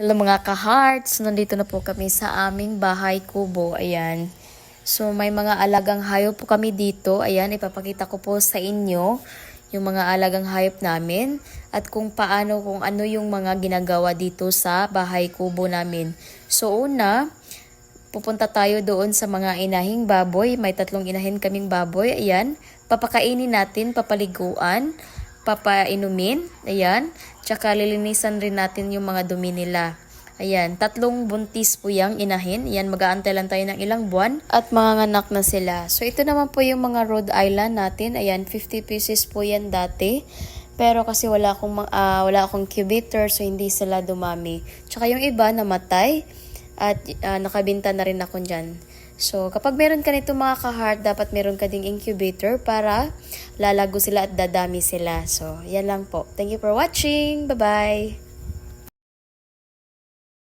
Hello mga ka-hearts, nandito na po kami sa aming bahay kubo, ayan. So may mga alagang hayop po kami dito, ayan, ipapakita ko po sa inyo yung mga alagang hayop namin at kung ano yung mga ginagawa dito sa bahay kubo namin. So una, pupunta tayo doon sa mga inahing baboy, may 3 inahin kaming baboy, ayan. Papakainin natin, papaliguan, papainumin, ayan. Tsaka lilinisan rin natin yung mga dumi nila. Ayan, 3 buntis po yung inahin. Ayan, mag-aantay lang tayo ng ilang buwan at manganganak na sila. So, ito naman po yung mga Rhode Island natin. Ayan, 50 pieces po yan dati. Pero kasi wala akong incubator, so hindi sila dumami. Tsaka yung iba namatay at nakabinta na rin ako dyan. So, kapag meron ka nito mga ka-heart, dapat meron ka ding incubator para lalago sila at dadami sila. So, yan lang po. Thank you for watching. Bye-bye!